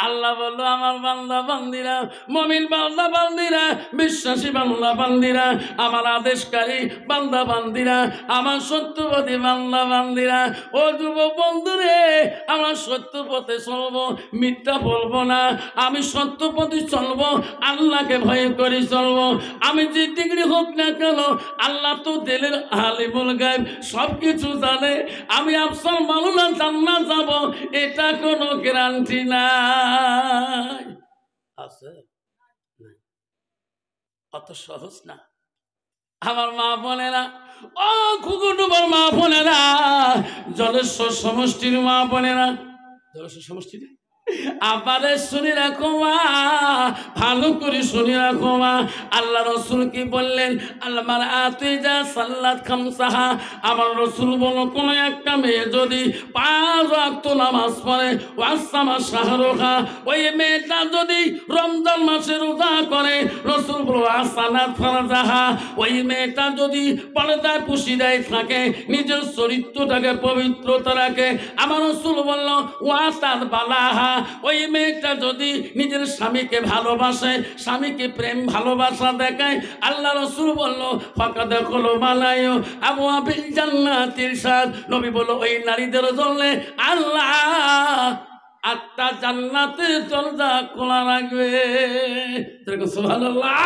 আল্লাহ বলল আমার বান্দা বান্দিরা, মুমিন বান্দা বান্দিরা, বিশ্বাসী বান্দা বান্দিরা, আমার আদেশকারী বান্দা বান্দিরা, আমার সত্যপথী বান্দা বান্দিরা, ও যুবক বন্ধুরে, আমরা সত্য পথে চলবো, মিথ্যা বলবো না। আমি সত্য পথে চলবো, আল্লাহকে ভয় করে চলবো। আমি যে ডিগ্রি হোক না কেন, আল্লাহ তো দিলের আলিমুল গায়ব, সব কিছু জানে। আমি আফসর মাওলানা জান্নাত যাব, এটা কোনো গ্যারান্টি নাই। আছে অত সহজ না আমার মা বোনেরা, ও খুকুটুবার মা বোনেরা, জলেশ্বর সমষ্টির মা বোনেরা, জলেশ্বর সমষ্টির আবারে শুনে রাখো মা, ভালো করে শুনে রাখো মা। আল্লাহ রসুল কি বললেন? আল্লাহ আতে যা সাল্লাত খামসাহা, আমার রসুল বলো কোনো একটা মেয়ে যদি 5 ওয়াক্ত নামাজ পড়ে, ওয়াসামা শাহরুখা, ওই মেয়েটা যদি রমজান মাসে রোজা করে, রসুল বলো আসানাত ফারজাহা, ওই মেয়েটা যদি পর্দায় পুশিদায় থাকে, নিজের চরিত্রটাকে পবিত্রতা রাখে, আমার রসুল বলল ওয়াসাদ বালাহা, ওই মেয়েটা যদি নিজের স্বামীকে ভালোবাসে, স্বামীকে প্রেম ভালোবাসা দেখায়, আল্লাহ রসুল বলল ফাঁকা দেখো মালায় আবু আবিল জান্নাতির সাদ, নবী বলল ওই নারীদের জন্য আল্লাহ 8টা জান্নাতের দরজা খোলা রাখবে। সুবহানাল্লাহ।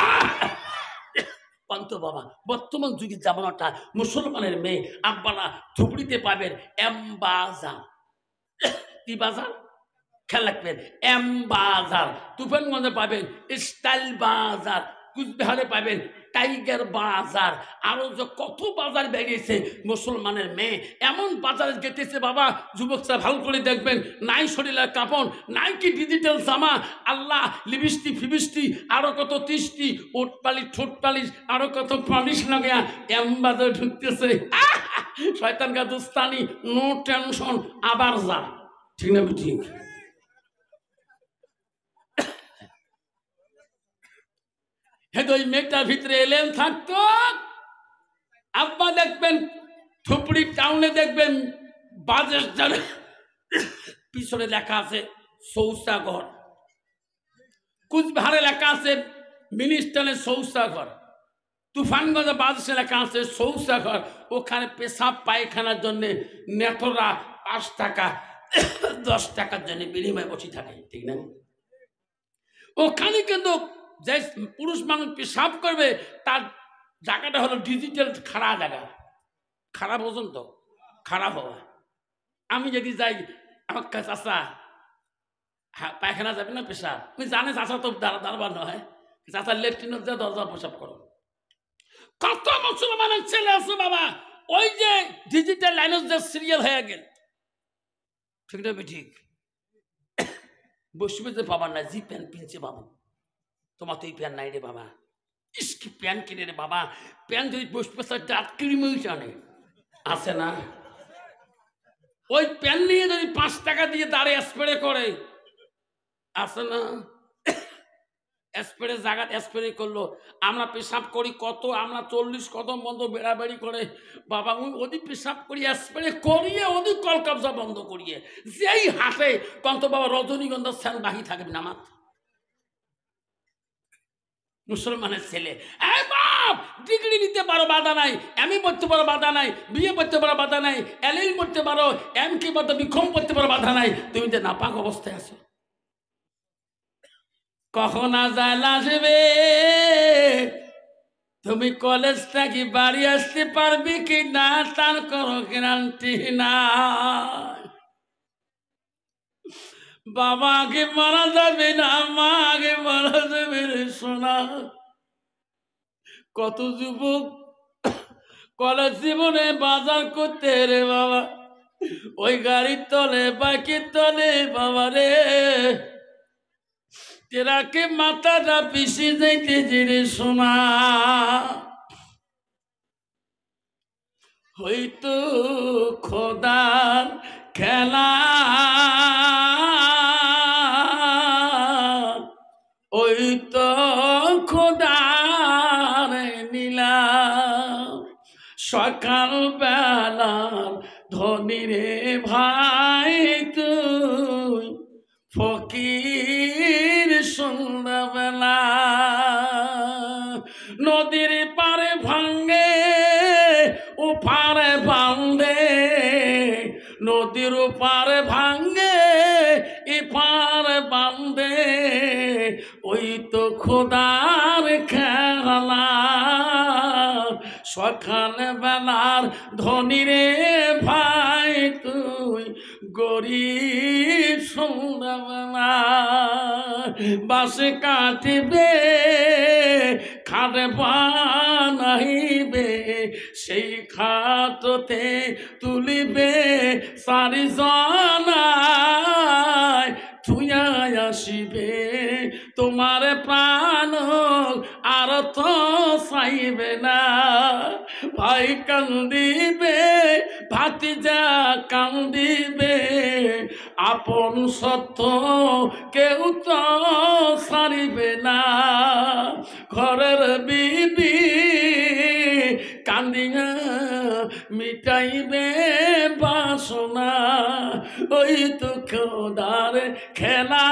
পান্ত বাবা, বর্তমান যুগে জামানাটা মুসলমানের মেয়ে আব্বারা ধুবড়িতে পাবেন এম বাজার, কি বাজার খেয়াল রাখবেন, এম বাজার, তুফানগঞ্জে পাবেন স্টাইল বাজার, কুচবিহারে পাবেন টাইগার বাজার, আরো যে কত বাজার বেরিয়েছে মুসলমানের মেয়ে। এমন বাজারে যেতেছে বাবা, যুবকরা ভালো করে দেখবেন, নাই শরীরের কাপড়, নাই কি ডিজিটাল জামা, আল্লাহ লিপস্টিক ফিবিস্টিক, আরো কত তিষ্টি, ওট পালিশ ঠোঁট পালিশ, আরো কত পালিশ লাগে এম বাজারে ঢুকতেছে। শয়তান কা দুস্তানি, নো টেনশন, আবার যা, ঠিক না? ঠিক। ওই মেয়েটার ভিতরে এলেন থাকতো। আব্বা দেখবেন ধুপড়ি টাউনে দেখবেন বাজার পিছনে লেখা আছে শৌচাঘর, কুচবিহারে লেখা আছে মিনিস্টারের শৌচাঘর, তুফানগঞ্জে বাজারে লেখা আছে শৌচাঘর। ওখানে পেশাব পায়খানার জন্য নেতরা 5 টাকা 10 টাকার জন্য বিনিময়ে বসে থাকে, ঠিক না? ওখানে কিন্তু যে পুরুষ মানুষ পেশাব করবে তার জায়গাটা হলো ডিজিটাল খারাপ জায়গা, খারাপ পর্যন্ত খারাপ হওয়া। আমি যদি যাই আমার কাছে চাষা পায়খানা যাবে না পেশাব, তুমি জানে চাষা তো দাঁড়াবার নয়, চাষা লেট্রিনের যে দরজা পেশাব করো। কত মুসলমানের ছেলে আছে বাবা, ওই যে ডিজিটাল লাইনের যে সিরিয়াল হয়ে গেল, ঠিক না? ঠিক বসবে যে বাবা না, জি প্যান্ট কিনছে বাবু, তোমার তো এই প্যান্ট নাই রে বাবা, ইসকি প্যান্ট কিনে রে বাবা, প্যান্ট যদি বসবে দাঁত কিড়িমেই জানে আছে না? ওই প্যান্ট নিয়ে যদি 5 টাকা দিয়ে দাঁড়ে স্প্রে করে, আছে না? স্প্রে জায়গা স্প্রে করলো, আমরা পেশাব করি কত, আমরা 40 কদম বন্ধ বেড়াবেড়ি করে বাবা, ওদি পেশাব করি স্প্রে করিয়ে ওদি কলকাবজা বন্ধ করিয়ে যেই হাসে কত বাবা রজনীগন্ধার স্যান বাহি থাকবে না মাত্র। মুসলমানের ছেলে, এই বাপ ডিগ্রি নিতে পারো বাধা নাই, এমই পড়তে পারো বাধা নাই, বিয়ে পড়তে পারো বাধা নাই, এলএল পড়তে পারো, এম কি পড়তে বিক্ষম পড়তে পারো বাধা নাই, তুমি যে নাপাক অবস্থায় আছো। কখন আজাল আসবে, তুমি কলেজ থেকে বাড়ি আসতে পারবে কি না তার কোনো গ্যারান্টি না। বাবা আগে মারা যাবে না, মা আগে মারা যাবে রে সোনা। কত যুবক কলেজ জীবনে বাজার করতে রে বাবা, ওই গাড়ির তলে বাইকের তলে বাবা রে, তেরাকে মাথাটা পিছি যাইতে রে সোনা। হয়তো খোদার খেলা, ওই তো খোদার নীলা, সকাল বেলার ধনী রে ভাই তুই, ফকির সন্ধ্যাবেলা নদীর পারে ভাঙ্গে ও পারে বান্ধে নদীর পারে ভাঙ্গে এ পারে বান্ধে ওই তো খোদার খেলা সকাল বেলার ধনী রে ভাই তুই গরিব সন্ধ্যাবেলা বাসে কাটিবে খাটে বানাইবে সেই খাটতে তুলিবে সারি জনায় তুইয়া আসিবে তোমার প্রাণ আর তো চাইবে না ভাই কান্দিবে ভাতিজা কান্দিবে আপন সত্য কেউ তো ছাড়িবে না ঘরের বিবি কান্দিয়া মিটাইবে বাসনা ওই তো খোদার খেলা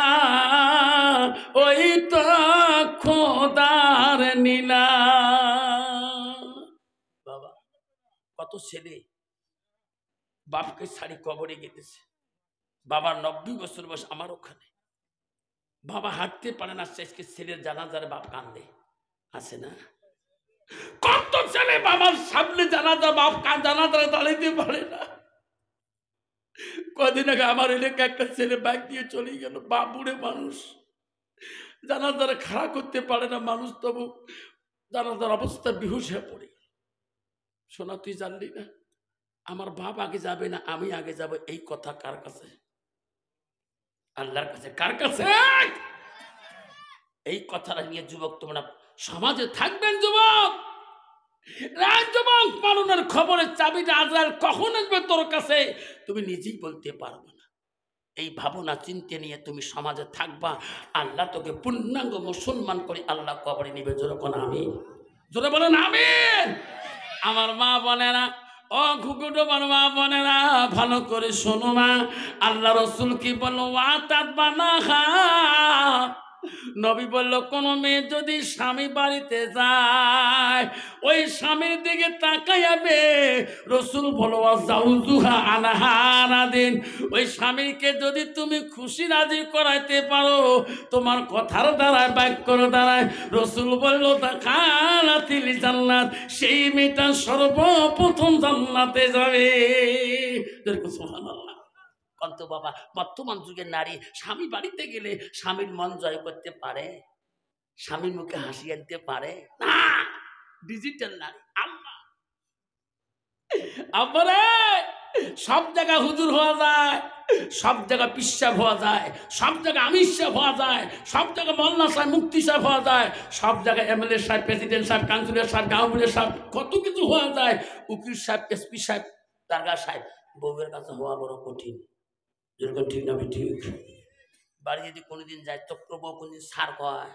ওই তো খোদার নীলা। বাবা কত ছেলে বাপকে ছাড়ি কবরে গেতেছে বাবার 90 বছর বয়স আমার ওখানে বাবা হাঁটতে পারে না শেষকে ছেলের জানাজার বাপ কান্দে আছে না কত ছেলে বাবার সামনে জানাজা বাপ জানাজারে দাঁড়াইতে পারে না কদিন আগে আমার এলাকা একটা ছেলে বাইক দিয়ে চলে গেল বাপ বুড়ে মানুষ জানাজারে খাড়া করতে পারে না মানুষ তবু জানাজার অবস্থা বেহুশ হয়ে পড়ে গেল শোনা তুই জানলি না আমার বাপ আগে যাবে না আমি আগে যাব এই কথা কার কাছে আল্লাহর কাছে কার কাছে এই কথাটা নিয়ে যুবক তোমরা সমাজে থাকবেন যুবক যুবক পালনের খবরের চাবিটা আজরাইল কখন আসবে তোর কাছে তুমি নিজেই বলতে পারবে না এই ভাবনা চিন্তা নিয়ে তুমি সমাজে থাকবা আল্লাহ তোকে পূর্ণাঙ্গ মুসলমান করে আল্লাহ কবরে নিবে জোরে কোন আমিন জোরে বলেন আমিন আমার মা বোনেরা ও ঘুঘুটো মা বোনেরা ভালো করে শোনো মা আল্লাহ রসুল কি বললো ওয়াতাত বানাহা নবী বলল কোন মেয়ে যদি স্বামী বাড়িতে যায় ওই স্বামীর দিকে তাকাইবে রসুল বলো যাউজুহা আনহারা দিন ওই স্বামীকে যদি তুমি খুশি রাজি করাইতে পারো তোমার কথার দ্বারায় বাক্যর দ্বারায় রসুল বলল দাখালাতিল জান্নাত সেই মেয়েটা সর্বপ্রথম জান্নাতে যাবে সুবহানাল্লাহ কন্ত বাবা বর্তমান যুগের নারী স্বামী বাড়িতে গেলে স্বামীর মন জয় করতে পারে স্বামীর মুখে হাসি আনতে পারে না ডিজিটাল নারী আল্লাহ আব্বারে সব জায়গায় হুজুর হওয়া যায় সব জায়গায় পিসাব হওয়া যায় সব জায়গায় আমির সাহেব হওয়া যায় সব জায়গায় মোল্লা সাহেব মুফতি সাহেব হওয়া যায় সব জায়গায় এমএলএ সাহেব প্রেসিডেন্ট সাহেব কাউন্সিলর সাহেব গাঁওবুড়ে সাহেব কত কিছু হওয়া যায় উকিল সাহেব এসপি সাহেব দারগা সাহেব বউয়ের কাছে হওয়া বড় কঠিন যেরকম ঠিক না ঠিক বাড়ি যদি কোনোদিন যায় চক্র বউ কোনদিন সার কয়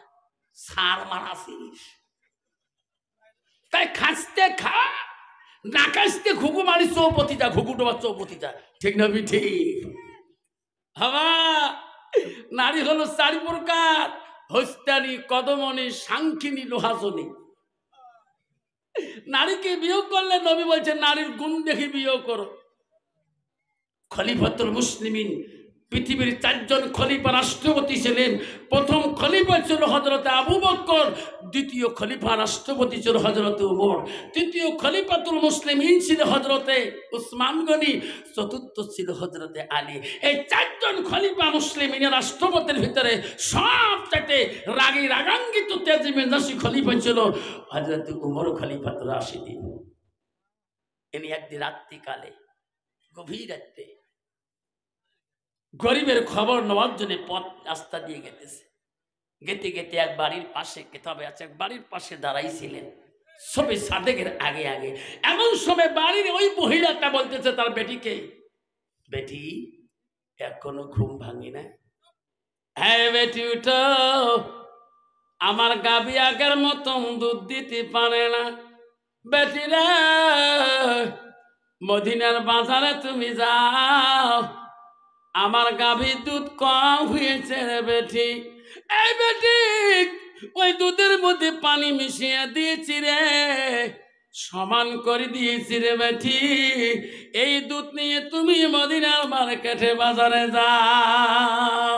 সার মারাছিস তাই খাসতে খা না খাসতে ঘুঘু মারি চৌপতিটা ঘুঘু ডোবার চৌপতিটা ঠিক না ঠিক হাবা নারী হলো 4 প্রকার হস্তানি কদমনি সাংখিনী লোহাজনী নারীকে বিয়োগ করলে নবী বলছেন নারীর গুণ দেখে বিয়োগ করো খলিফাতুল মুসলিমিন পৃথিবীর 4 জন খলিফা রাষ্ট্রপতি ছিলেন প্রথম খলিফা ছিল হযরত আবু বকর দ্বিতীয় খলিফা রাষ্ট্রপতি ছিল হযরত ওমর তৃতীয় খলিফাতুল মুসলিমিন ছিল হযরত উসমান গনি চতুর্থ ছিল হযরত আলী এই 4 জন খলিফা মুসলিমিনের রাষ্ট্রপতির ভিতরে সবচেয়ে রাগী রাগান্বিত তেজি মেজাজি খলিফা ছিল হযরত ওমর খলিফাতুর রাশিদিন ইনি একদিন রাত্রিকালে গভীর রাতে গরিবের খবর নেওয়ার জন্য পথ রাস্তা দিয়ে গেতেছে গেতে গেতে এক বাড়ির পাশে কেতাবে আছে এক বাড়ির পাশে দাঁড়াইছিলেন সবে সাদেকের আগে আগে এমন সময় বাড়ির ওই মহিলাটা বলতেছে তার বেটিকে বেটি এখনো ঘুম ভাঙি না হ্যাঁ বেটি উঠো আমার গাবি আগের মতন দুধ দিতে পারে না বেটিরা মদিনার বাজারে তুমি যাও আমার গাভীর দুধ কম হয়েছে রে বেটি। এই বেটি, ওই দুধের মধ্যে পানি মিশিয়ে দিয়েছি রে, সমান করে দিয়েছি রে বেটি। এই দুধ নিয়ে তুমি মদিনার মার্কেটে বাজারে যাও।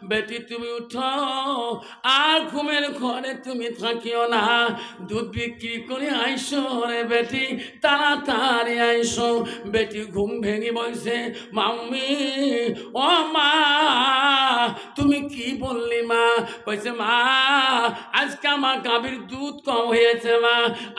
বেটি তুমি উঠো, আর ঘুমের ঘরে তুমি থাকিও না, দুধ বিক্রি করে আইসো রে বেটি, তাড়াতাড়ি আইসো। বেটি ঘুম ভেঙে বলছে, মাম্মি ও মা, তুমি কি বললি মা? কইছে মা, আজকে আমার গাভীর দুধ কম হয়েছে মা,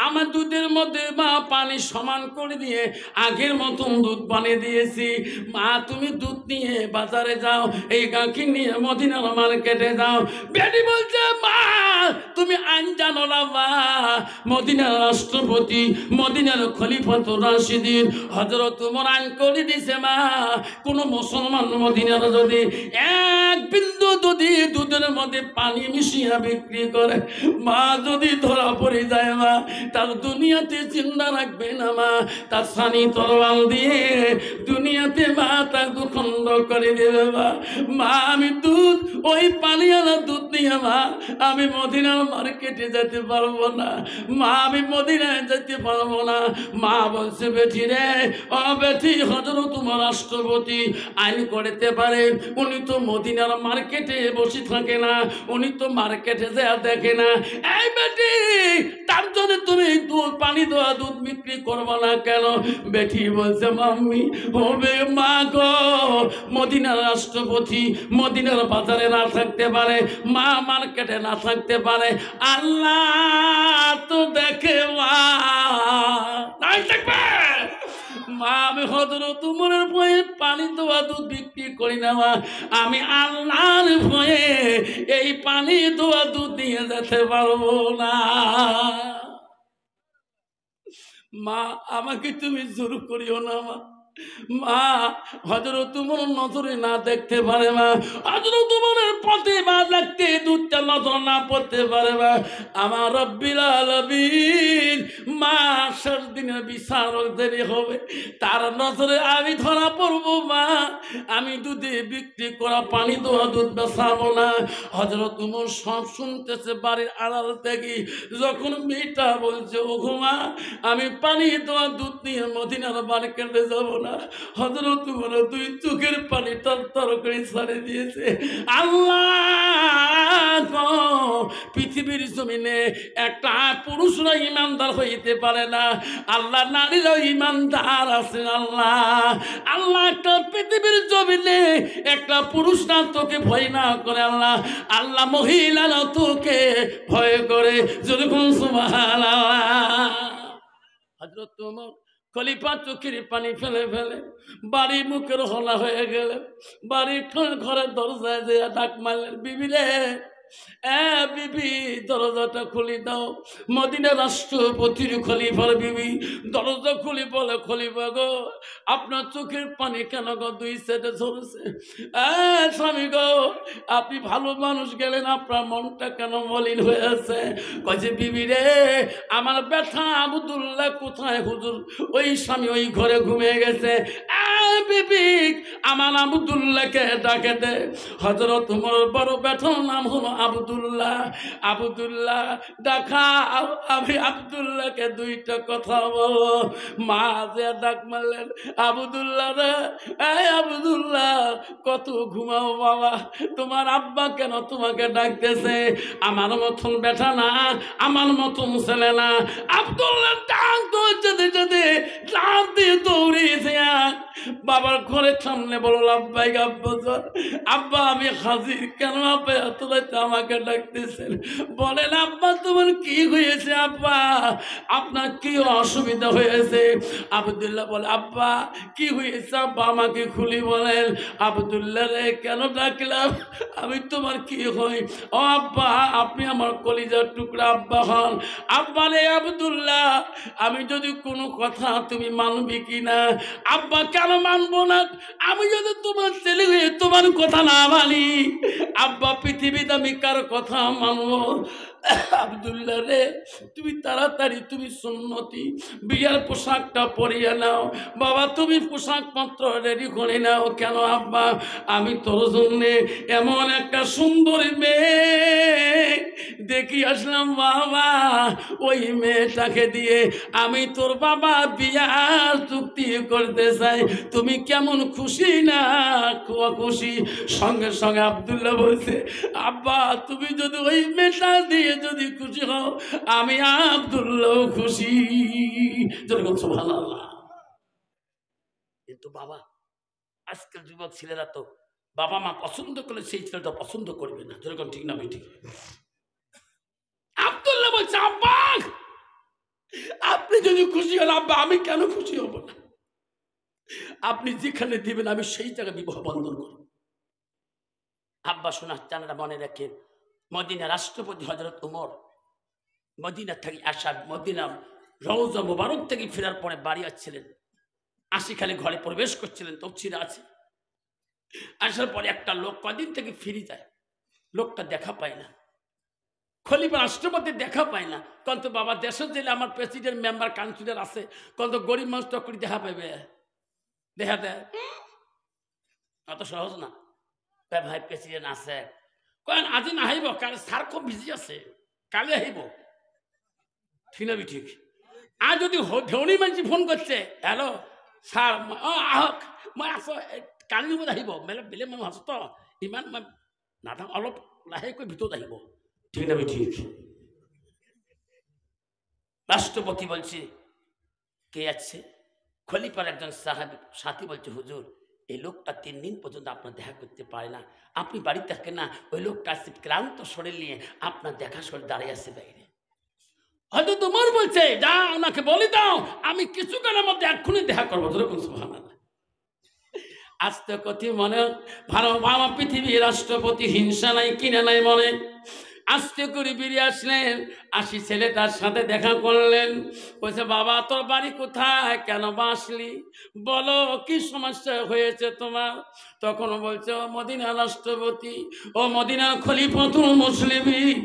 আমার দুধের মধ্যে মা পানি সমান করে দিয়ে আগের মতন দুধ বানিয়ে দিয়েছি। মা তুমি দুধ নিয়ে বাজারে যাও, এই গাখি নিয়ে মদিনার মার্কেটে যাও। বেটি বলছে মা তুমি আইন জানো না মা, মদিনার রাষ্ট্রপতি, মদিনার খলিফাতুর রাশিদিন হযরত ওমর আইন করে দিছে মা, কোন মুসলমান মদিনার যদি এক বিন্দু যদি দুধের মধ্যে পানি মিশিয়ে বিক্রি করে, মা যদি ধরা পড়ে যায় মা, তার দুনিয়াতে চিন্তা রাখবে না মা, তার সানি তরোয়াল দিয়ে দুনিয়াতে মা তাকে খণ্ড করে দেবে মা। মা আমি দুধ, ওই পানিওয়ালা দুধ নিয়ে মা আমি মদিনার মার্কেটে যেতে পারবো না মা, আমি মদিনায় যেতে পারবো না। মা বলছে বেটি রে, ও বেটি, হযরত ওমর রাষ্ট্রপতি আইন করতে পারে, উনি তো মদিনার মার্কেটে বসে থাকে না, উনি তো মার্কেটে যা দেখে না। এই বেটি, তার জন্য তুমি দুধ পানি দেওয়া দুধ বিক্রি করবো না কেন? বেটি বলছে মাম্মি হবে মা গো, মদিনার রাষ্ট্রপতি মদিনার বাজারে না থাকতে পারে, মা মার্কেটে না থাকতে পারে, আল্লাহ তো দেখে মা, নাই থাকবে মা। আমি হযরত ওমরের ভয়ে পানি দেওয়া দুধ বিক্রি করি না মা, আমি আল্লাহর ভয়ে এই পানি দেওয়া দুধ নিয়ে যেতে পারবো না মা। আমাকে তুমি জোর করিও না মা। মা হযরত ওমর নজরে না দেখতে পারে মা, হযরত ওমরের পথে মা দেখতে দুধটা নজর না পড়তে পারে মা। আমার রব্বিল আলামিন মা শেষ দিনের বিচারক দেরি হবে, তার নজরে আমি ধরা পড়বো মা, আমি দুধে বিক্রি করা পানি দেওয়া দুধ বেচাবো না। হযরত ওমর সব শুনতেছে বাড়ির আড়াল থেকে, যখন মেয়েটা বলছে ওগো মা আমি পানি দেওয়া দুধ নিয়ে মদিনার মার্কেটে যাবো না, হযরত ওমর দুই চোখের পানি তরতর করে ছাড়ে দিয়েছে। আল্লাহ পৃথিবীর জমিনে একটা পুরুষরা ইমানদার হইতে পারে না, আল্লাহ নারীরাও ইমানদার আছে। আল্লাহ আল্লাহ একটা পৃথিবীর জমিনে একটা পুরুষ না তোকে ভয় না করে, আল্লাহ আল্লাহ মহিলারা তোকে ভয় করে। যদি কোন সুবহানাল্লাহ। হযরত ওমর খলিফা চোখের পানি ফেলে ফেলে বাড়ি মুখের হলা হয়ে গেলেন, বাড়ির ঘরের দরজায় যে ডাক মারলেন, বিবি রে, বিবি দরজাটা খুলে দাও। মদিনার রাষ্ট্রপতির খলিফার বিবি দরজা খুলি বলে, খলিফা গো আপনার চোখের পানি কেন গো দুই সাইডে ঝরছে? স্বামী গো আপনি ভালো মানুষ গেলেন, আপনার মনটা কেন মলিন হয়ে আছে? কয়েছে বিবি রে, আমার ব্যথা আবদুল্লাহ কোথায় হুজুর? ওই স্বামী ওই ঘরে ঘুমিয়ে গেছে। বিবি আমার আবদুল্লাহকে ডাকে দে। হযরত ওমর বড় ব্যথার নাম হলো আবদুল্লাহ। আবদুল্লাহ দেখা, আমি আবদুল্লাহকে দুইটা কথা বলো। মা যে ডাক মারলেন, আবদুল্লাহ রে, এই আবদুল্লাহ কত ঘুমাও বাবা, তোমার আব্বা কেন তোমাকে ডাকতেছে? আমার মতন ব্যথা না, আমার মতন ছেলে না। আবদুল্লাহ ডাক যেতে যেতে ডাক দিয়ে দৌড়িয়েছে বাবার ঘরের সামনে বলল, আব্বাই আব্বা আব্বা আমি হাজির, কেন আব্বা এত রাতে আমাকে ডাকতেছেন? বলেন আব্বা তোমার কি হয়েছে? আব্বা আপনার কি অসুবিধা হয়েছে? আবদুল্লাহ বলে, আব্বা কি হয়েছে আব্বা আমাকে খুলি বলেন। আবদুল্লাহ রে কেন ডাকলাম? আমি তোমার কি হই? ও আব্বা আপনি আমার কলিজার টুকরা আব্বা হন। আব্বা রে আবদুল্লাহ আমি যদি কোনো কথা তুমি মানবি কিনা? আব্বা কেন মানবো না? আমি যদি তোমার ছেলে হয়ে তোমার কথা না মানি, আব্বা পৃথিবীতে আমি কার কথা মানবো? আব্দুল্লাহ রে, তুমি তাড়াতাড়ি তুমি সুন্নতি বিয়ার পোশাকটা পরিয়ে নাও। বাবা তুমি পোশাক পত্র রেডি করে নাও। কেন আব্বা? আমি তোর জন্যে এমন একটা সুন্দর মেয়ে দেখি আসলাম বাবা, ওই মেয়েটাকে দিয়ে আমি তোর বাবা বিয়ার চুক্তি করতে চাই। তুমি কেমন খুশি না খুশি? সঙ্গে সঙ্গে আব্দুল্লাহ বলছে, আব্বা তুমি যদি ওই মেয়েটা দিয়ে যদি খুশি হও, আমি আব্দুল্লাহ খুশি। যেরকম সুবহানাল্লাহ। কিন্তু বাবা, আজকাল যুবক ছেলেরা তো বাবা মা পছন্দ করলে সেই ছেলেটা পছন্দ করবে না। যেরকম ঠিক না ঠিক? আব্দুল্লাহ বলছে, আব্বা আপনি যদি খুশি হন, আব্বা আমি কেন খুশি হব না? আপনি যেখানে দিবেন আমি সেই জায়গায় বিবাহ বন্ধন করব। আব্বা শোনার জানারা মনে রাখেন, মদিনা রাষ্ট্রপতি হযরত উমর মদিনা থেকে আসা, মদিনা রওজা মুবারক থেকে ফেরার পরে বাড়ি আসছিলেন, আশিখালি ঘরে প্রবেশ করছিলেন, তফসিরে আছে। আসার পরে একটা লোক কদিন থেকে ফিরে যায়, লোকটা দেখা পায় না, খলিফা রাষ্ট্রপতি দেখা পায় না। কত বাবা দেশের জেলে আমার প্রেসিডেন্ট মেম্বার কাউন্সিলর আছে, কত গরিব মানুষ তখন দেখা পাইবে, দেখা দেয় অত সহজ না। ভাই প্রেসিডেন্ট আছে, কেন আজি নাহিব, কালে স্যার খুব বিজি আছে, কালে আহিব। ঠিক না ঠিক? আর যদি ধনী মানুষ ফোন করছে, হ্যালো স্যার আহক, মই আছো কালি মত আহিব, বেলেগ বেলেগ মানুহ আছো তো, ইমান নাথাক, অলপ লাহেকৈ ভিতৰত আহিব। ঠিক না ঠিক? রাষ্ট্রপতি বলছে কে আছে? খলিফার একজন সাথী বলছে, হুজুর এই লোকটা 3 দিন পর্যন্ত আপনার দেখা করতে পারে না, আপনি বাড়িতে থাকেন না, ওই লোকটা আসছে ক্লান্ত শরীর নিয়ে আপনার দেখা শরীর দাঁড়িয়ে আছে বাইরে। হয়তো তোমার বলছে যা ওনাকে বলে দাও আমি কিছুক্ষণের মধ্যে এক্ষুনি দেখা করবো। যেরকম সুবহানাল্লাহ। আস্তে কথি মনে ভালো বাবা, পৃথিবীর রাষ্ট্রপতি হিংসা নাই কিনে নাই মনে। আস্তে করে বেরিয়ে আসলেন, আসি ছেলেটার সাথে দেখা করলেন, বলছে বাবা তোর বাড়ি কোথায়, কেন বাসলি, বলো কি সমস্যা হয়েছে তোমার? তখন বলছে, ও মদিনা রাষ্ট্রপতি, ও মদিনা খলিফাতুল মুসলিমিন,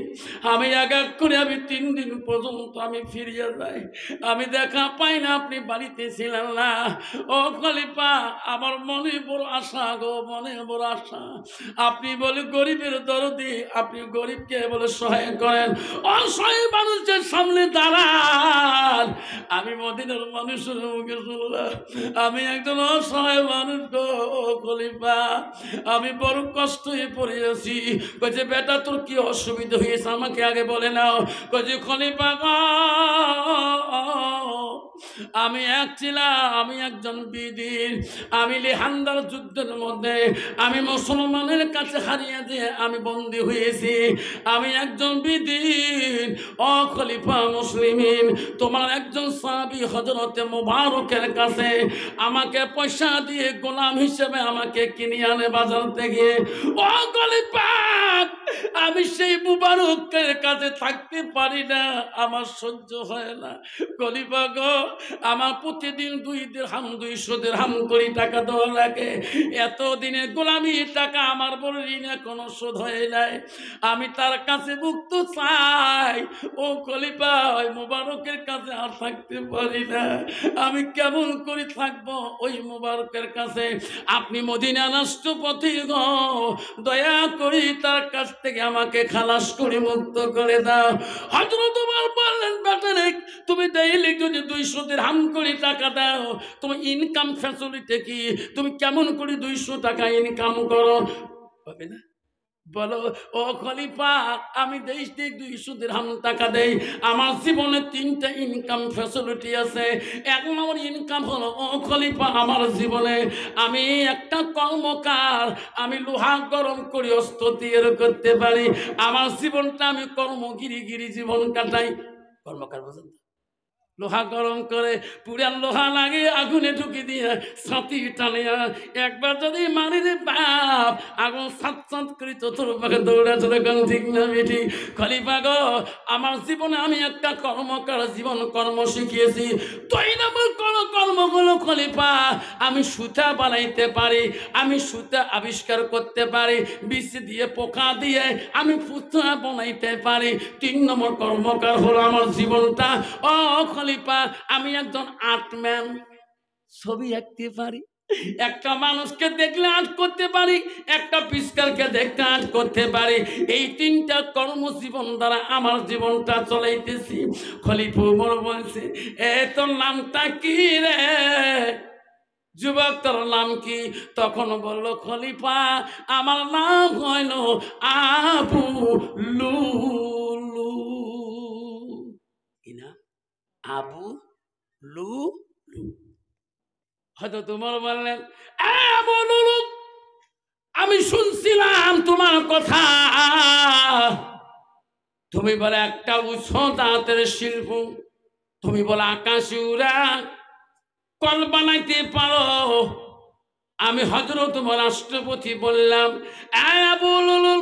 আমি এক এক করে আমি 3 দিন পর্যন্ত আমি ফিরিয়ে যাই, আমি দেখা পাই না, আপনি বাড়িতে ছিলেন না। ও খলিফা আমার মনে বড় আশা গো, মনে বড় আশা, আপনি বলে গরিবের দরদি, আপনি গরিবকে বলে সহায় করেন, অসহায় মানুষের সামনে দাঁড়ান। আমি মদিনার মানুষের মুখে শুনলাম আমি একজন অসহায় মানুষ গো খলিফা, আমি বড় কষ্ট হয়ে পড়েছি। কইছে বেটা তোর কি অসুবিধা হয়েছে আমাকে আগে বলে নাও। কইছে খলিফা গো আমি আমি একজন বিদির, আমি লিহান্দার যুদ্ধের মধ্যে আমি মুসলমানের কাছে হারিয়ে দিয়ে আমি বন্দী হয়েছি, আমি একজন বিদির। ও খলিফা মুসলিমিন, তোমার একজন সাহাবী হযরতে মুবারকের কাছে আমাকে পয়সা দিয়ে গোলাম হিসেবে আমাকে কিনে আনে বাজার থেকে। ও খলিফা আমি সেই মুবারকের কাছে থাকতে পারি না, আমার সহ্য হয় না। খলিফা গো আমার প্রতিদিন 2 দিরহাম 200 দিরহাম করে টাকা দেওয়া লাগে, এতদিনে গোলামি টাকা আমার বড় ঋণ এখনো শোধ হয় নাই, আমি তার কাছে মুক্ত চাই। ও খলিফা ওই মুবারকের কাছে আর থাকতে পারি না, আমি কেমন করে থাকবো ওই মুবারকের কাছে? আপনি মদিনা রাষ্ট্রপতি গো, দয়া করে তার কাছ থেকে আমাকে খালাস করে মুক্ত করে দাও। হযরত ওমর বললেন, বেটা রে তুমি ডেইলি যদি 200 দিরহাম করে টাকা দাও, তুমি ইনকাম ফ্যাসিলিটি কি, তুমি কেমন করে 200 টাকা ইনকাম করো? হবে না? বলো ও খলিফা আমি 200 দিরহাম টাকা দেই, আমার জীবনে 3টা ইনকাম ফ্যাসিলিটি আছে। 1 নম্বর ইনকাম হলো ও খলিফা আমার জীবনে আমি একটা কর্মকার, আমি লোহা গরম করে অস্ত্র তৈরি করতে পারি, আমার জীবনটা আমি কর্মগিরি জীবন কাটাই। কর্মকার বুঝেন, লোহা গরম করে পুরান লোহা লাগিয়ে আগুনে ঢুকি দিয়ে ছাতি টানিয়া একবার যদি মারির বাপ আগুন সাত সাত করি তোর পাখে দৌড়া চলে গেল। ঠিক না বেটি? খলিফা গো, আমার জীবনে আমি একটা কর্মকার জীবন কর্ম শিখিয়েছি। তুই নামক কর্মগুলো খলিফা, আমি সুতা বানাইতে পারি, আমি সুতা আবিষ্কার করতে পারি, বিষ দিয়ে পোকা দিয়ে আমি পুতা বানাইতে পারি। 3 নম্বর কর্মকার হলো আমার জীবনটা। ও খলিফা, আমি একজন আর্টম্যান, ছবি আঁকতে পারি, একটা মানুষকে দেখলে আর্ট করতে পারি, একটা পিস্কারকে দেখতে আর্ট করতে পারি। এই 3টা কর্মজীবন দ্বারা আমার জীবনটা চলাইতেছি। খলিফা উমর বলছে, এ তোর নামটা কি রে যুবক, তোর নাম কি? তখন বলল খলিফা, আমার নাম হইল আবু লুলু। কি না? আবু লুলু। হয়তো তোমার বললেন, আবু লুলু, আমি শুনছিলাম তোমার কথা, তুমি বলে একটা উচ্চ দাঁতের শিল্প, তুমি বলে আকাশে উড়া কল বানাইতে পারো। আমি হযরত রাষ্ট্রপতি বললাম, আবু লুলু,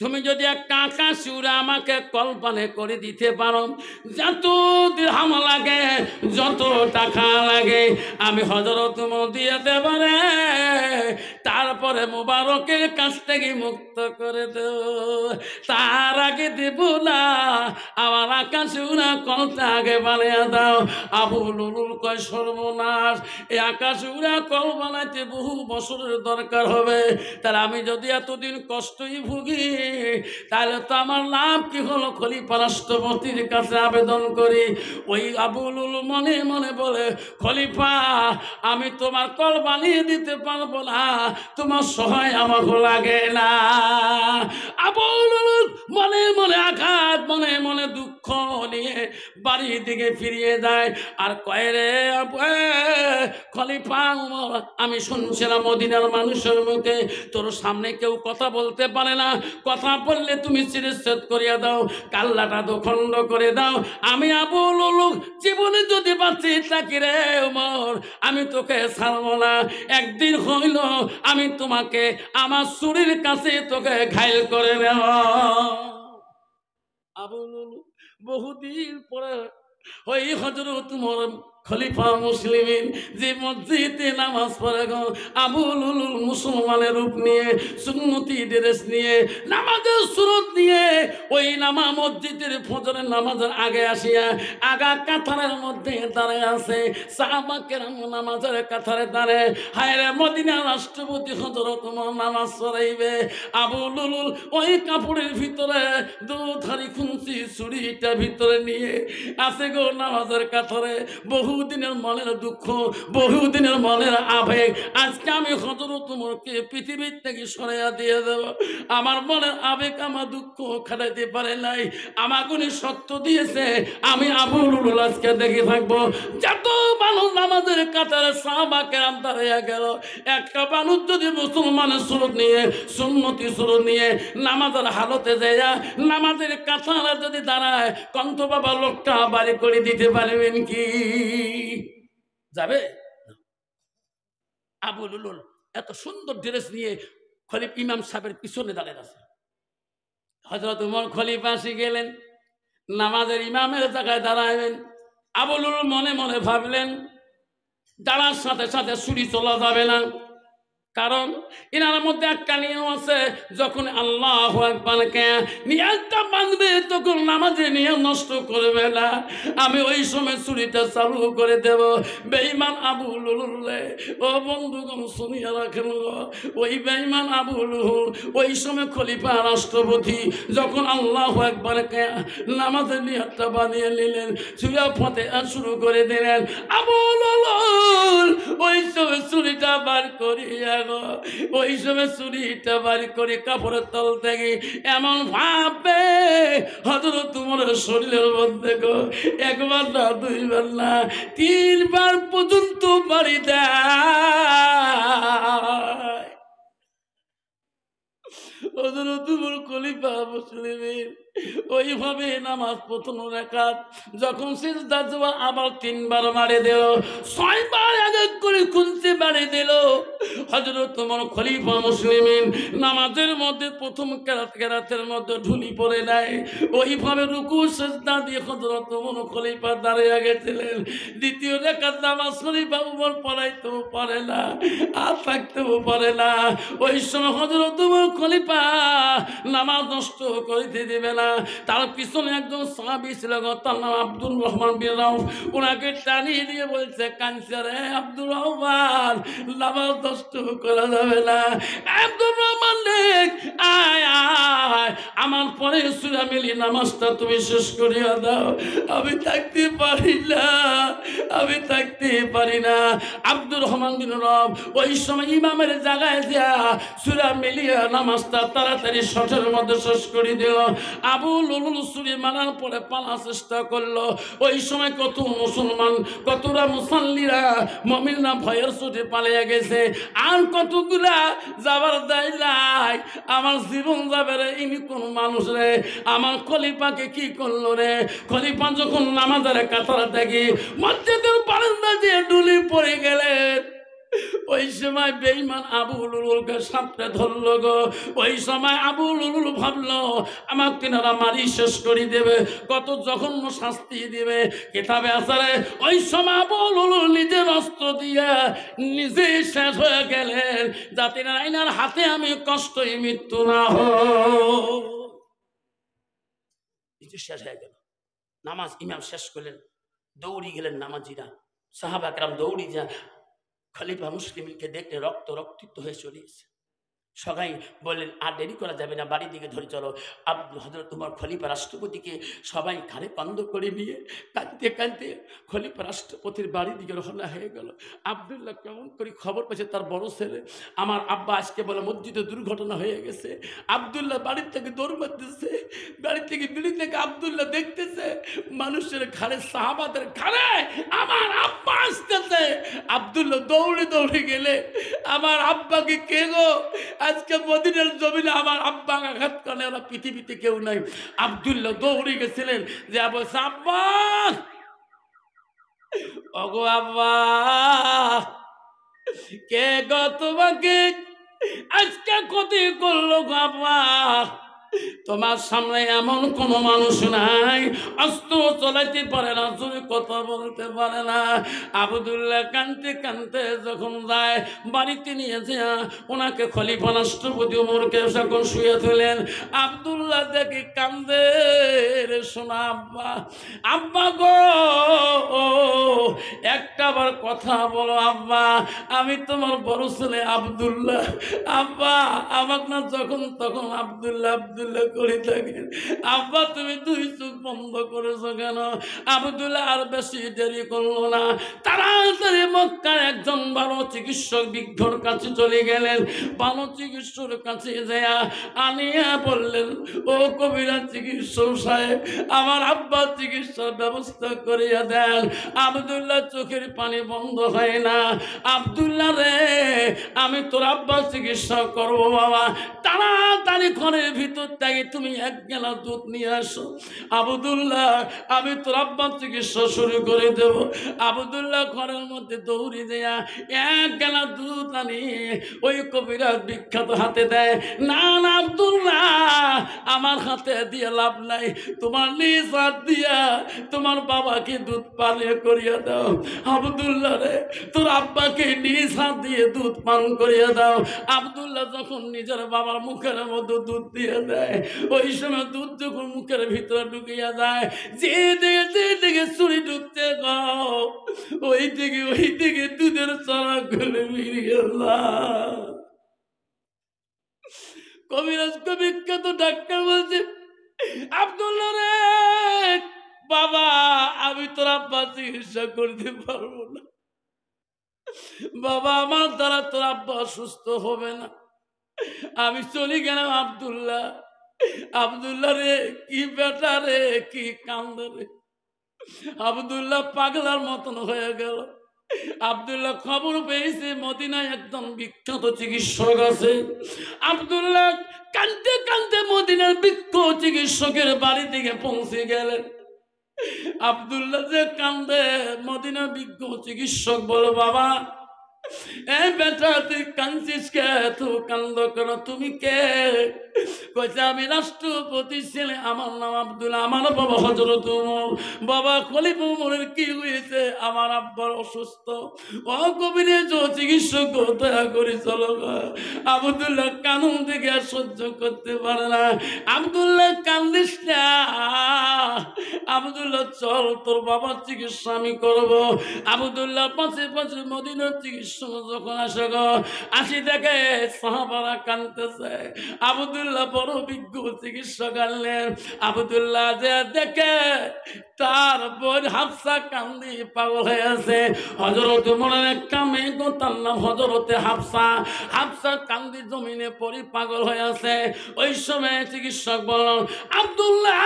তুমি যদি একটা আকাশ উড়ে আমাকে কল্পনা করে দিতে পারো, যত দিরহাম লাগে, যত টাকা লাগে, আমি হযরত দিয়ে দেব রে। তারপরে মুবারকের কাছ থেকে মুক্ত করে দেব, তার আগে দেব না। আমার আকাশ উড়া কলটা আগে বানিয়ে দাও। আবু লুলুল কয়, সর্বনাশ, এই আকাশ উড়া কল বানাইতে বহু বছরের দরকার হবে, তার আমি যদি এতদিন কষ্টই ভুগি, তাহলে তো আমার লাভ কি হলো? খলিফা রাষ্ট্রপতির কাছে আবেদন করি। ওই আবু লুলু মনে মনে বলে, খলিফা, আমি তোমার কল বানিয়ে দিতে পারবো না, তোমার সহায় আমার লাগে না। আবু লুলু মনে মনে আঘাত, মনে মনে দুঃখ নিয়ে বাড়ির দিকে ফিরিয়ে যায়। আর কয়, রে খলিফা উমর, আমি শুনছিলাম মদিনার মানুষের মুখে তোর সামনে কেউ কথা বলতে পারে না, কথা বললে তুমি শিরচ্ছেদ করিয়া দাও, কাল্লাটা দোখণ্ড করে দাও। আমি আবু লুলু জীবনে যদি বাঁচি থাকি রে উমর, আমি তোকে ছাড়বো না। একদিন হইল আমি তোমাকে আমার চুরির কাছে তোকে ঘায়ল করে নেব। আবু লুলু বহুদিন পরে ওই হযরত উমর খলিফা মুসলিমিন যে মসজিদে নামাজ পড়ে গো, আবু লুলুল মুসলমানের রূপ নিয়ে, সুন্নতি ড্রেস নিয়ে, নামাজের সুরত নিয়ে ওই মসজিদের ফজরের নামাজের আগে আসিয়া আগা কাতারের মধ্যে দাঁড়ায় আছে। সাহাবা কেরাম নামাজের কাতারে দাঁড়ায়, হায় রে মদিনার রাষ্ট্রপতি হযরত উমর নামাজ পড়াইবে। আবু লুলুল ওই কাপড়ের ভিতরে দুধারি খুঁজি ছুরিটা ভিতরে নিয়ে আছে গো নামাজের কাতারে। বহুদিনের মনের দুঃখ, বহুদিনের মনের আবেগ, আজকে আমি হযরত উমরকে পৃথিবীর থেকে সরাইয়া দিয়ে দেব। আমার মনের আবেগ, আমার দুঃখ খাটাইতে পারে নাই, আমার উনি সত্য দিয়েছে, আমি আবু লুলু আজকে দেখে থাকবো। যত মানুষ নামাজের কাতারে সাহাবা কেরাম দাঁড়াইয়া গেল, একটা মানুষ যদি মুসলমানের সুরত নিয়ে, সুন্নতি সুরত নিয়ে নামাজের হালতে যায়, নামাজের কাতারে যদি দাঁড়ায়, কন্ত বাবা লোকটা বাড়ি করে দিতে পারবেন কি? যাবে? আবু লুলুল এত সুন্দর ড্রেস নিয়ে খলিফা ইমাম সাহেবের পিছনে দাঁড়িয়ে আছে। হযরত উমর খলিফা আসি গেলেন, নামাজের ইমামের জায়গায় দাঁড়াইবেন। আবু লুলুল মনে মনে ভাবলেন, দাঁড়ার সাথে সাথে ছুরি চলা যাবে না, কারণ এনার মধ্যে একটা নিয়ম আছে, যখন আল্লাহু আকবারকে নিয়তটা বাঁধবে তখন নামাজের নিয়ম নষ্ট করবে না। আমি ওই সময় ছুরিটা চালু করে দেব। বেঈমান আবু লুলুল, ও বন্ধুগণ শুনিয়া রাখেন, ওই বেঈমান আবু লুলুল ওই সময় খলিফা রাষ্ট্রপতি যখন আল্লাহু আকবারকে নামাজের নিয়তটা বানিয়ে নিলেন, ছুরা ফাতিহা শুরু করে দিলেন, আবু লুলুল ওই সময় ছুরিটা বার করিয়া ওই সময় চুরিটা বাড়ি করে কাপড়ের তল থেকে এমন ভাববে হযরত উমরের শরীরের মধ্যে গো, একবার না, দুইবার না, 3 বার পর্যন্ত বাড়ি দেয়। হযরত উমর খলিফা মুসলিমের ওইভাবে নামাজ প্রথম রাকাত যখন সিজদা যাওয়া আবার 3 বার মারে দিল, 6 বার আগে করে খুনতে বাড়ি দিল। হযরত উমর খলিফা মুসলিমিন নামাজের মধ্যে প্রথম কেরাতের মধ্যে ঢুলি পড়ে নেয়। ওইভাবে রুকু সিজদা দিয়ে হযরত উমর খলিফা দাঁড়িয়ে গেছিলেন। দ্বিতীয় রাকাত নামাজ খলিফা উমর পড়াইতেও পারে না, আর থাকতেও পারে না। ওই সময় হযরত উমর খলিফা নামাজ নষ্ট করতে দেবে না। তার পিছনে একজন সাহাবী ছিল, তার নাম আব্দুর রহমান বিন রাউফ। ওনাকে টানিয়ে দিয়ে বলছে, কাঁদছে, রে আব্দুর রহমান, নামাজ নষ্ট করা যাবে না। আব্দুর রহমান দেখ, আয় আয়, আমার পরে সূরা মিলি নামাজটা তুমি শেষ করিয়া দাও। আমি থাকতে পারি না, আমি থাকতে পারি না। আব্দুর রহমান বিন রাউফ ওই সময় ইমামের জায়গায় যা সূরা মিলিয়া নামাজটা তাড়াতাড়ি শটের মধ্যে শেষ করে দিল। আবু লুলুল ছুরি মারার পরে পালার চেষ্টা করলো। ওই সময় কত মুসলমান, কতটা মুসাল্লিরা মুমিনরা ভয়ের চোটে পালিয়ে গেছে। আর কতগুলা যাবার দায় নাই, আমার জীবন যাবে রে, ইনি কোন মানুষ রে, আমার খলিফাকে কি করলো রে। খলিফা যখন নামাজের কাতার থেকে মসজিদের বারান্দা দিয়ে ডুলি পড়ে গেলেন, ওই সময় বেঈমান আবু লুলুলকে সাপটা ধরলো গো। ওই সময় আবু লুলুল ভাবলো আমার তিনারা মারি শেষ করে দেবে, কত জঘন্য শাস্তি দিবে। কিতাবে আছে রে, ওই সময় আবু লুলুল নিজের অস্ত্র দিয়ে নিজেই শেষ হয়ে গেলেন, যাতে না এনার হাতে আমি কষ্টই মৃত্যু না হোক। নিজে শেষ হয়ে গেল। নামাজ ইমাম শেষ করলেন, দৌড়ি গেলেন নামাজিরা, সাহাবা কেরাম দৌড়ি যা খলিফা মুসলিমকে দেখতে রক্তাক্ত হয়ে চলিয়েছে। সবাই বললেন আর দেরি করা যাবে না, বাড়ির দিকে ধরে চলো। হযরত উমর খলিফা রাষ্ট্রপতিকে সবাই ঘাড়ে কান্দ করে নিয়ে কাঁদতে কাঁদতে খলিফা রাষ্ট্রপতির বাড়ির দিকে রওনা হয়ে গেল। আব্দুল্লাহ কেমন করে খবর পেয়েছে তার বড় ছেলে, আমার আব্বা আজকে বলে মসজিদে দুর্ঘটনা হয়ে গেছে। আব্দুল্লাহ বাড়ির থেকে দৌড় মারতেছে, বাড়ি থেকে বিড়ি থেকে আব্দুল্লাহ দেখতেছে মানুষের ঘাড়ে, সাহাবাদের ঘাড়ে আমার আব্বা আসতেছে। আব্দুল্লাহ দৌড়ে দৌড়ে গেলে, আমার আব্বাকে কে গো, আজকে মদিনার জমিনে আমার আব্বা আঘাত করে, ওরা পৃথিবীতে কেউ নাই। আব্দুল্লাহ দৌড়ে গেছিলেন যে বলছে, আব্বা, ওগো আব্বা, কে গো তোমাকে আজকে ক্ষতি করলো গো আব্বা? তোমার সামনে এমন কোনো মানুষ নাই, অস্ত্র চালাইতে পারে না, জোরে কথা বলতে পারে না। আব্দুল্লাহ কানতে কানতে যখন যায় বাড়িতে নিয়ে যায়, ওনাকে খলিফা রাষ্ট্রপতি ওমরকে যখন শুয়ে তুলেন, আব্দুল্লাহ দেখে কান্দে, রে শোনা আব্বা, আব্বা গো, একটা বার কথা বলো আব্বা, আমি তোমার বড় ছেলে আব্দুল্লাহ। আব্বা, আমাকে না যখন তখন আব্দুল্লাহ আব্দুল্লাহ করে থাকেন। আব্বা তুমি দুই চোখ বন্ধ করেছো কেন? আব্দুল্লাহ আর বেশি দেরি করলো না, তাড়াতাড়ি মক্কার একজন ভালো চিকিৎসক বিজ্ঞর কাছে চলে গেলেন। ভালো চিকিৎসকের কাছে যাইয়া আনিয়া বললেন, ও কবিরাজ চিকিৎসক সাহেব, আমার আব্বার চিকিৎসার ব্যবস্থা করিয়া দেন। আব্দুল্লাহ চোখের পানি বন্ধ হয় না। আব্দুল্লাহ রে, আমি তোর আব্বার চিকিৎসা করবো বাবা, তাড়াতাড়ি ঘরের ভিতর থেকে তুমি 1 গেলা দুধ নিয়ে আসো। আব্দুল্লাহ, আমি তোর আব্বার চিকিৎসা শুরু করে দেব। আব্দুল্লাহ ঘরের মধ্যে দৌড়ে দেয়া 1 গেলা দুধ আনি ওই কবিরাজ বিখ্যাত হাতে দেয়। না না আব্দুল্লাহ, আমার হাতে দিয়ে লাভ নাই, তোমার নিজ হাত দিয়া তোমার বাবাকে দুধ পান করিয়া দাও। আব্দুল্লাহ রে, তোর আব্বাকে নিজ হাত দিয়ে দুধ পান করিয়া দাও। আব্দুল্লাহ যখন নিজের বাবার মুখের মধ্যে দুধ দিয়ে দেয়, ওই সময় দুধ যখন মুখের ভিতরে ঢুকিয়া যায়, যে দিকে চুরি ঢুকতে গাও, ওই দিকে দুধের চড়া গুলো বেরিয়ে যায়। কবিরাজকে বিখ্যাত ডাক্তার বলছে, আব্দুল্লাহ রে বাবা, আমি তোর আব্বা চিকিৎসা করতে পারবো না বাবা, আমার দ্বারা তোর আব্বা সুস্থ হবে না, আমি চলে গেলাম। আব্দুল্লাহ, আব্দুল্লাহ রে, কি বেটা রে, কি কান্দ রে। আব্দুল্লাহ পাগলার মতন হয়ে গেল। আব্দুল্লাহ খবর পেয়েছে মদিনায় একদম বিখ্যাত চিকিৎসক আছে। আব্দুল্লাহ কানতে কানতে মদিনার বিজ্ঞ চিকিৎসকের বাড়ি থেকে পৌঁছে গেলেন। আব্দুল্লাহ যে কান্দে, মদিনার বিজ্ঞ চিকিৎসক বলো, বাবা এই বেটা তুই কাঁদছিস কে, তুই কান্দ কেন, তুমি কে? কইছে আমি রাষ্ট্রপতি ছেলে, আমার নাম আব্দুল্লাহ, আমার বাবা হযরত ওমর। বাবা খলিফা ওমরের কি হয়েছে? আমার আব্বার অসুস্থ। ও কবিরে চিকিৎসক দয়া করে চলো। আব্দুল্লাহ কানুন থেকে আর সহ্য করতে পারে না। আব্দুল্লাহ কান্দিস না, আব্দুল্লাহ চল তোর বাবার চিকিৎসা আমি করবো। আব্দুল্লাহ পাশে পাশে মদিনার চিকিৎসক যখন আসে গো, আসি দেখে সাহাবারা কাঁদতেছে। আব্দুল্লাহ বড় বিজ্ঞ চিকিৎসক আনলেন। আব্দুল্লাহ যে দেখে তার বোন হাফসা কান্দি পাগল হয়ে আছে। হযরত ওমরের একটা মেয়ে গো, তার নাম হযরতে হাফসা। হাফসা কান্দি জমিনে পড়ে পাগল হয়ে আছে। ওই সময় চিকিৎসক বলল, আব্দুল্লাহ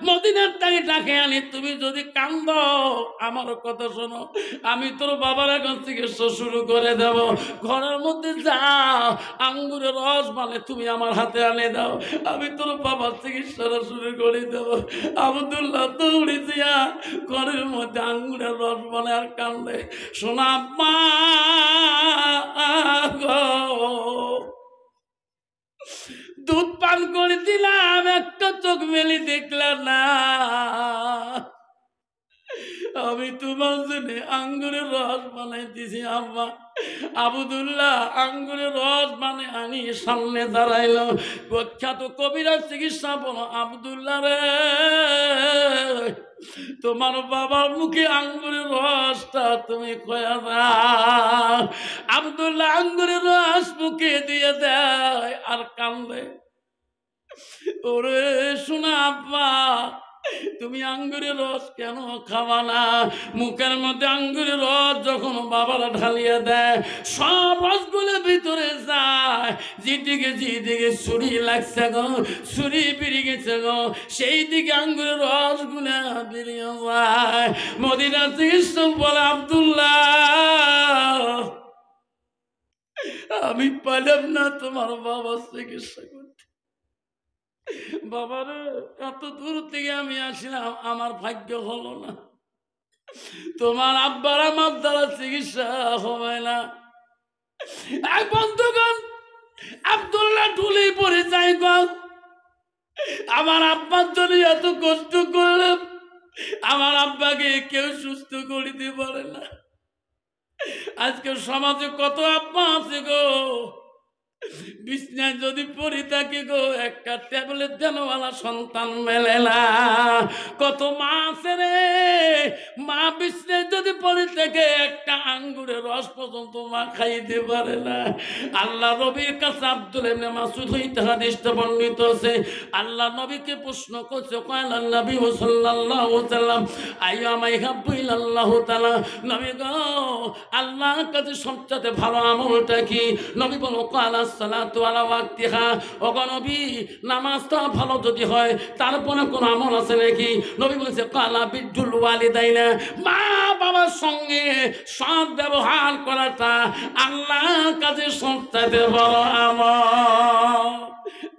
মদিনার থেকে ডাকে আনি, তুমি যদি কান্দ আমার কথা শোনো, আমি তোর বাবার এখন চিকিৎসা শুরু করে দেব। ঘরের মধ্যে যা আঙ্গুরের রস মানে তুমি আমার হাতে আনে দাও, আমি তোর বাবার চিকিৎসাটা শুরু করে দেব। আব্দুল্লাহ দৌড়ে দিয়া ঘরের মধ্যে আঙ্গুরের রস মানে আর কান্দে। শোনা মা গো, দুধ পান করে দিলাম, একটা চোখ মেলি দেখলাম না, আমি তোমার জন্য আঙ্গুরের রস বানাই দিছি আম্মা। আব্দুল্লাহ আঙ্গুরের রস মানে আনি সামনে দাঁড়াইল। প্রখ্যাত কবিরাজ চিকিৎসা বলো, আব্দুল্লাহ রে তোমার বাবার মুখে আঙ্গুরের রসটা তুমি খোয়া দাও। আব্দুল্লাহ আঙ্গুরের রস মুখে দিয়ে দেয় আর কান্দে। ওরে শোনা আব্বা, তুমি আঙ্গুরের রস কেন খাবা না? মুখের মধ্যে আঙ্গুরের রস যখন বাবারা ঢালিয়ে দেয়, সব রসগুলো ভিতরে যায়। যেদিকে ছুরি লাগছে গো, ছুরি বেরিয়ে গেছে গো, সেই দিকে আঙ্গুরের রসগুলো বেরিয়ে যায়। মদিনা চিকিৎসক বলে, আব্দুল্লাহ আমি পারলাম না তোমার বাবার চিকিৎসা করতে। বাবারে এত দূর থেকে আমি আসলাম, আমার ভাগ্য হলো না, তোমার আব্বার আমার দ্বারা চিকিৎসা হবে না। এক বন্ধুগণ, আব্দুল্লাহ ঢুলে পড়ে যাই গো, আমার আব্বার জন্য এত কষ্ট করলাম, আমার আব্বাকে কেউ সুস্থ করিতে পারে না। আজকে সমাজে কত আব্বা আছে গো, বিছনায় যদি পড়ে থাকে গো, একটা ট্যাবলেট দেনওয়ালা সন্তান মেলে না। কত মা আছে রে, মা বিছনায় যদি পড়ে থাকে, একটা আঙ্গুরের রস পর্যন্ত মা খাইতে পারে না। আল্লাহ নবীর কাছে আব্দুল্লাহ ইবনে মাসউদ হইতে হাদিসটা বর্ণিত আছে। আল্লাহ নবীকে প্রশ্ন করছে, কালা নবী সাল্লাল্লাহু আলাইহি ওয়াসাল্লাম আইয়ামা ইহাব্বু ইলাল্লাহু তাআলা, নবী গো আল্লাহর কাছে সবচেয়ে ভালো আমলটা কি? নবী বলো, কালা সালাতু আলা ওয়াক্তিহা। ওগো নবী, নামাজটা ভালো যদি হয় তারপরে কোন আমল আছে নাকি? নবী বলেছে, কালা বিদ্দুল ওয়ালিদাইনা, মা বাবার সঙ্গে সৎ ব্যবহার করাটা আল্লাহর কাছে সবচেয়ে বড় আমল।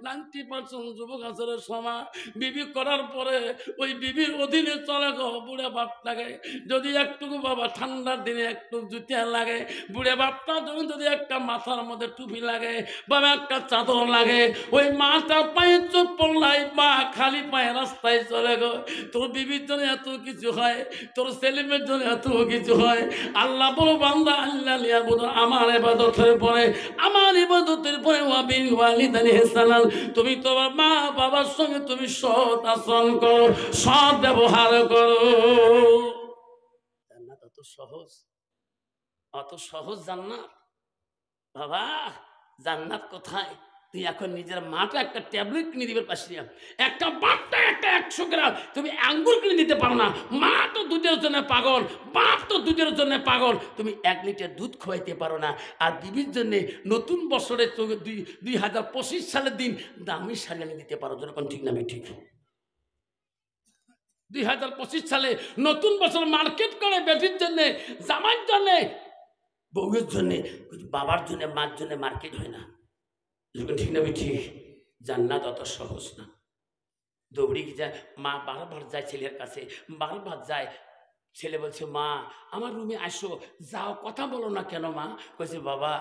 90% যুবক আছে সময় বিবি করার পরে ওই বিবির অধীনে চলে গো, বুড়ে বাপটাকে যদি একটুকু বাবা ঠান্ডার দিনে একটু জুতিয়া লাগে, বুড়ে বাপটা যদি একটা মাথার মধ্যে টুপি লাগে, বাবা একটা চাদর লাগে, ওই মাটা পায়ে চোখ পড়লাই মা খালি পায়ে রাস্তায় চলে গো। তোর বিবির জন্য এত কিছু হয়, তোর ছেলেমেয়ের জন্য এত কিছু হয়। আল্লাহ বলো, বান্দা আল্লাহ লিয়াবুদু, আমার ইবাদতের পরে, আমার ইবাদতের পরে ওয়াবিল ওয়ালিদাইনি ইহসানান, তুমি তোমার মা বাবার সঙ্গে তুমি সৎ আচরণ করো, সৎ ব্যবহার করো। জান্নাত অত সহজ, অত সহজ জান্নাত বাবা। জান্নাত কোথায়? তুই এখন নিজের মাটা একটা ট্যাবলেট কিনে দিবে পাশে, একটা বাপটা একটা 100 গ্রাম তুমি আঙ্গুর কিনে দিতে পারো না। মা তো দুধের জন্য পাগল, বাপ তো দুধের জন্য পাগল, তুমি 1 লিটার দুধ খাওয়াইতে পারো না। আর বিবির জন্য নতুন বছরে 2025 সালের দিন দামি শাড়ি এনে দিতে পারো, যখন ঠিক না ঠিক? 2025 সালে নতুন বছর মার্কেট করে বেটির জন্য, জামাইয়ের জন্য, বউয়ের জন্য, বাবার জন্য, মার জন্য মার্কেট হয় না, ঠিক না ঠিক? জান্নাত অত সহজ না। দৌড়ে গিয়ে যায়, মা বারবার যায় ছেলের কাছে, বারবার যায়। ছেলে বলছে, মা আমার রুমে আসো, যাও, কথা বলো না কেন মা? কইছে, বাবা